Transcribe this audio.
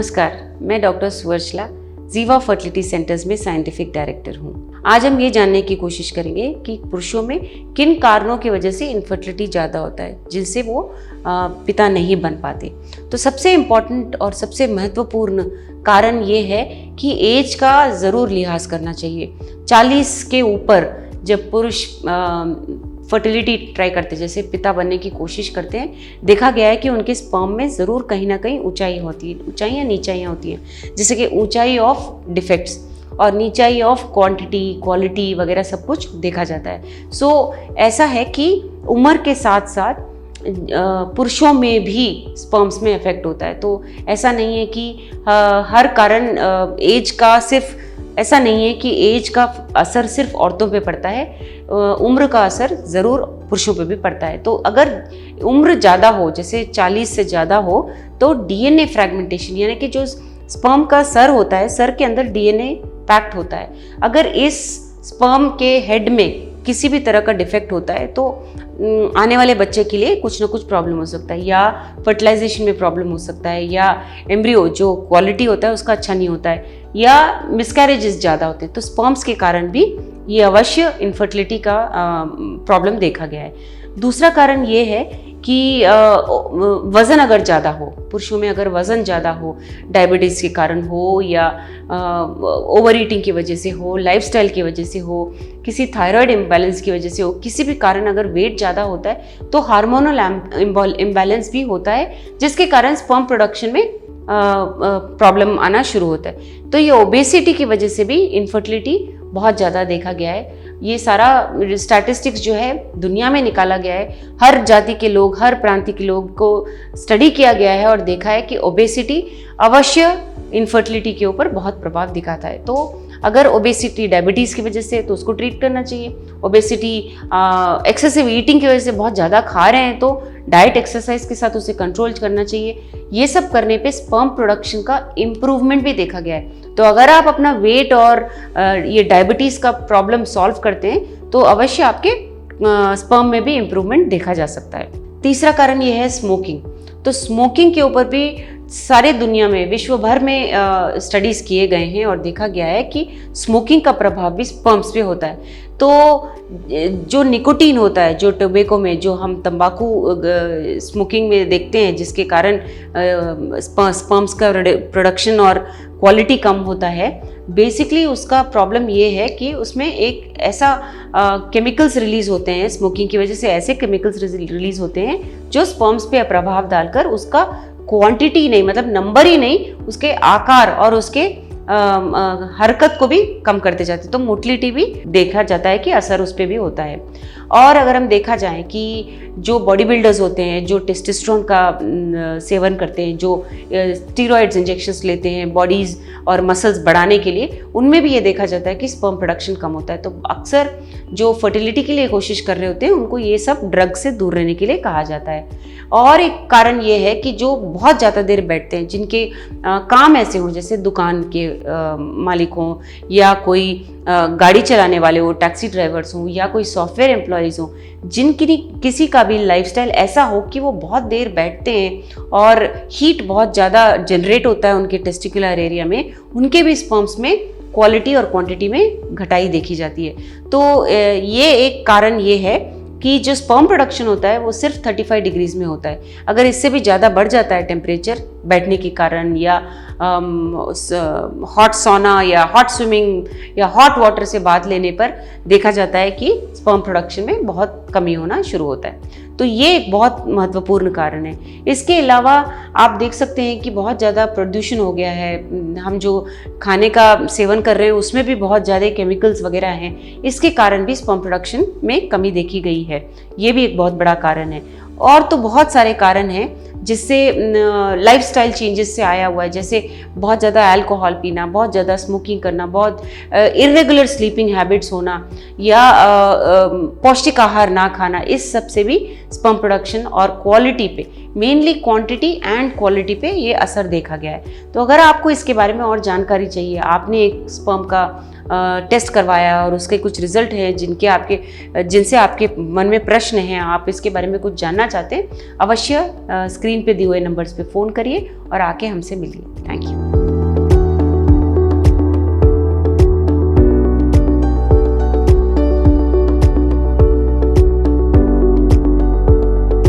नमस्कार, मैं डॉक्टर सुवर्चला जीवा फर्टिलिटी सेंटर्स में साइंटिफिक डायरेक्टर हूँ। आज हम ये जानने की कोशिश करेंगे कि पुरुषों में किन कारणों की वजह से इनफर्टिलिटी ज़्यादा होता है जिनसे वो पिता नहीं बन पाते। तो सबसे इम्पॉर्टेंट और सबसे महत्वपूर्ण कारण ये है कि एज का ज़रूर लिहाज करना चाहिए। 40 के ऊपर जब पुरुष फर्टिलिटी ट्राई करते हैं, जैसे पिता बनने की कोशिश करते हैं, देखा गया है कि उनके स्पर्म में ज़रूर कहीं ना कहीं ऊंचाई होती है, ऊंचाई या नीचाइयाँ होती हैं, जैसे कि ऊंचाई ऑफ डिफेक्ट्स और नीचाई ऑफ क्वांटिटी, क्वालिटी वगैरह सब कुछ देखा जाता है। सो ऐसा है कि उम्र के साथ साथ पुरुषों में भी स्पर्म्स में इफेक्ट होता है। तो ऐसा नहीं है कि हर कारण एज का सिर्फ ऐसा नहीं है कि एज का असर सिर्फ औरतों पे पड़ता है, उम्र का असर ज़रूर पुरुषों पे भी पड़ता है। तो अगर उम्र ज़्यादा हो, जैसे 40 से ज़्यादा हो, तो डीएनए फ्रैगमेंटेशन यानी कि जो स्पर्म का सर होता है, सर के अंदर डीएनए पैक्ड होता है। अगर इस स्पर्म के हेड में किसी भी तरह का डिफेक्ट होता है तो आने वाले बच्चे के लिए कुछ ना कुछ प्रॉब्लम हो सकता है, या फर्टिलाइजेशन में प्रॉब्लम हो सकता है, या एम्ब्रियो जो क्वालिटी होता है उसका अच्छा नहीं होता है, या मिसकैरेजेस ज़्यादा होते हैं। तो स्पर्म्स के कारण भी ये अवश्य इनफर्टिलिटी का प्रॉब्लम देखा गया है। दूसरा कारण ये है कि वज़न अगर ज़्यादा हो, पुरुषों में अगर वज़न ज़्यादा हो, डायबिटीज़ के कारण हो, या ओवर ईटिंग की वजह से हो, लाइफस्टाइल की वजह से हो, किसी थायराइड इम्बैलेंस की वजह से हो, किसी भी कारण अगर वेट ज़्यादा होता है तो हार्मोनल इम्बैलेंस भी होता है, जिसके कारण स्पर्म प्रोडक्शन में प्रॉब्लम आना शुरू होता है। तो ये ओबेसिटी की वजह से भी इनफर्टिलिटी बहुत ज़्यादा देखा गया है। ये सारा स्टैटिस्टिक्स जो है दुनिया में निकाला गया है, हर जाति के लोग, हर प्रांत के लोग को स्टडी किया गया है और देखा है कि ओबेसिटी अवश्य इनफर्टिलिटी के ऊपर बहुत प्रभाव दिखाता है। तो अगर ओबेसिटी डायबिटीज़ की वजह से है तो उसको ट्रीट करना चाहिए। ओबेसिटी एक्सेसिव ईटिंग की वजह से बहुत ज़्यादा खा रहे हैं तो डाइट एक्सरसाइज के साथ उसे कंट्रोल करना चाहिए। ये सब करने पे स्पर्म प्रोडक्शन का इम्प्रूवमेंट भी देखा गया है। तो अगर आप अपना वेट और ये डायबिटीज़ का प्रॉब्लम सॉल्व करते हैं तो अवश्य आपके स्पर्म में भी इम्प्रूवमेंट देखा जा सकता है। तीसरा कारण ये है स्मोकिंग। तो स्मोकिंग के ऊपर भी सारे दुनिया में, विश्व भर में स्टडीज़ किए गए हैं और देखा गया है कि स्मोकिंग का प्रभाव भी स्पर्म्स पे होता है। तो जो निकोटीन होता है, जो टोबैको में, जो हम तंबाकू स्मोकिंग में देखते हैं, जिसके कारण स्पर्म्स का प्रोडक्शन और क्वालिटी कम होता है, बेसिकली उसका प्रॉब्लम ये है कि उसमें एक ऐसा केमिकल्स रिलीज होते हैं, स्मोकिंग की वजह से ऐसे केमिकल्स रिलीज होते हैं जो स्पर्म्स पे प्रभाव डालकर उसका क्वांटिटी नहीं, मतलब नंबर ही नहीं, उसके आकार और उसके हरकत को भी कम करते जाते हैं। तो मोटिलिटी भी देखा जाता है कि असर उस पर भी होता है। और अगर हम देखा जाए कि जो बॉडी बिल्डर्स होते हैं, जो टेस्टोस्टेरोन का सेवन करते हैं, जो स्टीरॉइड्स इंजेक्शंस लेते हैं बॉडीज़ और मसल्स बढ़ाने के लिए, उनमें भी ये देखा जाता है कि स्पर्म प्रोडक्शन कम होता है। तो अक्सर जो फर्टिलिटी के लिए कोशिश कर रहे होते हैं उनको ये सब ड्रग से दूर रहने के लिए कहा जाता है। और एक कारण ये है कि जो बहुत ज़्यादा देर बैठते हैं, जिनके काम ऐसे हों, जैसे दुकान के मालिक हों, या कोई गाड़ी चलाने वाले हो, टैक्सी ड्राइवर्स हों, या कोई सॉफ्टवेयर एम्प्लॉयज़ हों, जिनकी किसी का भी लाइफस्टाइल ऐसा हो कि वो बहुत देर बैठते हैं और हीट बहुत ज़्यादा जनरेट होता है उनके टेस्टिकुलर एरिया में, उनके भी स्पर्म्स में क्वालिटी और क्वांटिटी में घटाई देखी जाती है। तो ये एक कारण ये है कि जो स्पर्म प्रोडक्शन होता है वो सिर्फ 35 डिग्रीज में होता है। अगर इससे भी ज़्यादा बढ़ जाता है टेम्परेचर बैठने के कारण, या हॉट सोना या हॉट स्विमिंग या हॉट वाटर से बाथ लेने पर देखा जाता है कि स्पर्म प्रोडक्शन में बहुत कमी होना शुरू होता है। तो ये एक बहुत महत्वपूर्ण कारण है। इसके अलावा आप देख सकते हैं कि बहुत ज़्यादा प्रदूषण हो गया है। हम जो खाने का सेवन कर रहे हैं उसमें भी बहुत ज़्यादा केमिकल्स वगैरह हैं, इसके कारण भी स्पर्म प्रोडक्शन में कमी देखी गई है। ये भी एक बहुत बड़ा कारण है। और तो बहुत सारे कारण हैं जिससे लाइफस्टाइल चेंजेस से आया हुआ है, जैसे बहुत ज़्यादा अल्कोहल पीना, बहुत ज़्यादा स्मोकिंग करना, बहुत इर्रेगुलर स्लीपिंग हैबिट्स होना, या पौष्टिक आहार ना खाना, इस सब से भी स्पर्म प्रोडक्शन और क्वालिटी पे, मेनली क्वांटिटी एंड क्वालिटी पे ये असर देखा गया है। तो अगर आपको इसके बारे में और जानकारी चाहिए, आपने एक स्पर्म का टेस्ट करवाया और उसके कुछ रिजल्ट हैं जिनसे आपके मन में प्रश्न हैं, आप इसके बारे में कुछ जानना चाहते हैं, अवश्य स्क्रीन पे दिए हुए नंबर्स पे फ़ोन करिए और आके हमसे मिलिए। Thank you.